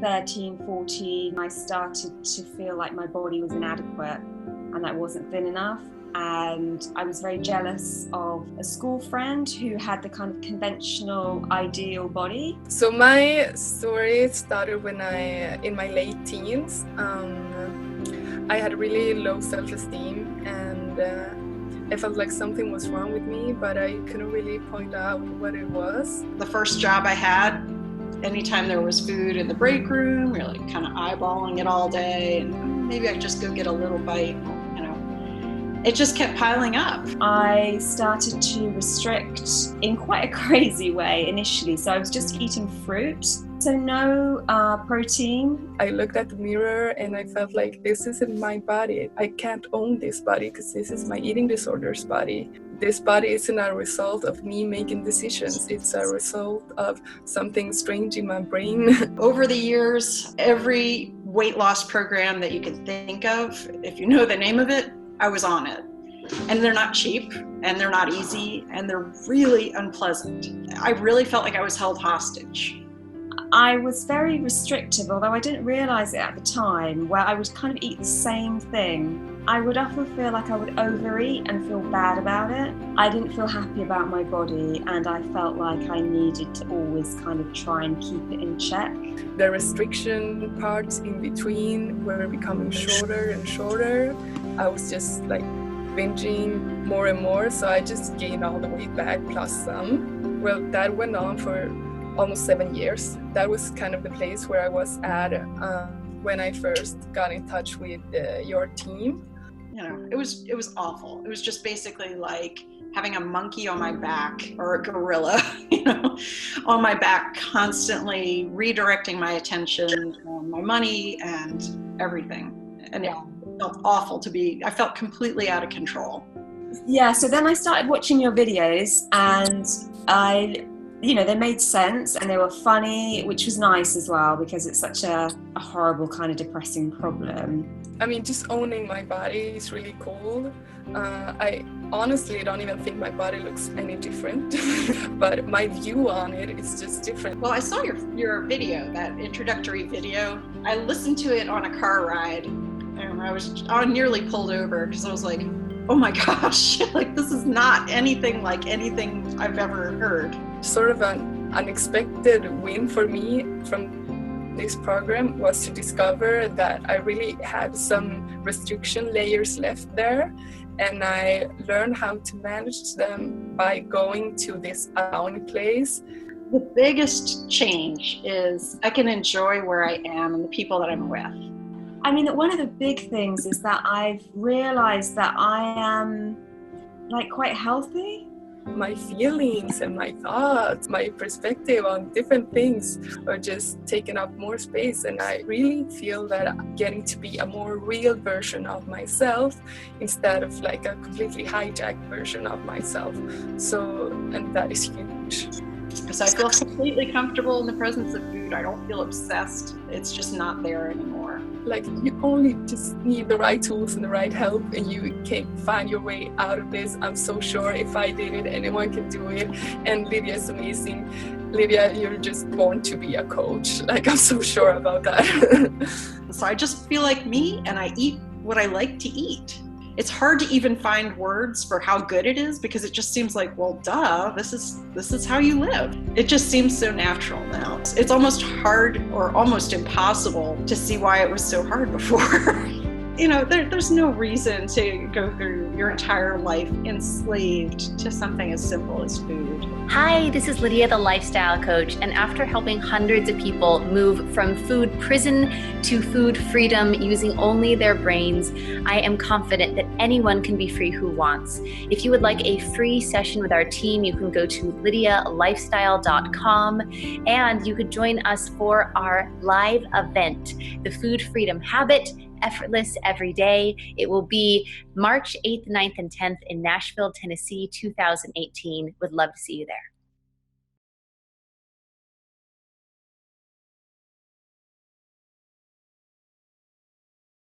13, 14, I started to feel like my body was inadequate and that wasn't thin enough. And I was very jealous of a school friend who had the kind of conventional ideal body. So my story started when in my late teens. I had really low self-esteem and I felt like something was wrong with me, but I couldn't really point out what it was. The first job I had, anytime there was food in the break room, we were like kind of eyeballing it all day, and maybe I'd just go get a little bite. It just kept piling up. I started to restrict in quite a crazy way initially. So I was just eating fruit, so no protein. I looked at the mirror and I felt like this isn't my body. I can't own this body because this is my eating disorders body. This body isn't a result of me making decisions. It's a result of something strange in my brain. Over the years, every weight loss program that you can think of, if you know the name of it, I was on it. And they're not cheap, and they're not easy, and they're really unpleasant. I really felt like I was held hostage. I was very restrictive, although I didn't realize it at the time, where I would kind of eat the same thing. I would often feel like I would overeat and feel bad about it. I didn't feel happy about my body, and I felt like I needed to always kind of try and keep it in check. The restriction parts in between were becoming shorter and shorter. I was just like binging more and more, so I just gained all the weight back plus some. Well, that went on for almost 7 years. That was kind of the place where I was at when I first got in touch with your team. It was awful. It was just basically like having a monkey on my back, or a gorilla, on my back, constantly redirecting my attention, my money, and everything. And it felt awful I felt completely out of control. Yeah, so then I started watching your videos, and they made sense and they were funny, which was nice as well, because it's such a horrible kind of depressing problem. I mean, just owning my body is really cool. I honestly don't even think my body looks any different, but my view on it is just different. Well, I saw your video, that introductory video. I listened to it on a car ride, and I nearly pulled over because I was like, oh my gosh, like this is not anything like anything I've ever heard. Sort of an unexpected win for me from this program was to discover that I really had some restriction layers left there, and I learned how to manage them by going to this allowing place. The biggest change is I can enjoy where I am and the people that I'm with. I mean, one of the big things is that I've realized that I am quite healthy. My feelings and my thoughts, my perspective on different things are just taking up more space, and I really feel that I'm getting to be a more real version of myself instead of like a completely hijacked version of myself. And that is huge. Because I feel completely comfortable in the presence of food. I don't feel obsessed. It's just not there anymore. Like, you only just need the right tools and the right help, and you can find your way out of this. I'm so sure if I did it, anyone can do it. And Lydia is amazing. Lydia, you're just born to be a coach. Like, I'm so sure about that. So I just feel like me, and I eat what I like to eat. It's hard to even find words for how good it is, because it just seems like, well, duh, this is how you live. It just seems so natural now. It's almost hard or almost impossible to see why it was so hard before. There's no reason to go through your entire life enslaved to something as simple as food. Hi, this is Lydia, the lifestyle coach, and after helping hundreds of people move from food prison to food freedom using only their brains, I am confident that anyone can be free who wants. If you would like a free session with our team, you can go to lydialifestyle.com, and you could join us for our live event, The Food Freedom Habit, Effortless Every Day. It will be March 8th, 9th, and 10th in Nashville, Tennessee, 2018. Would love to see you there.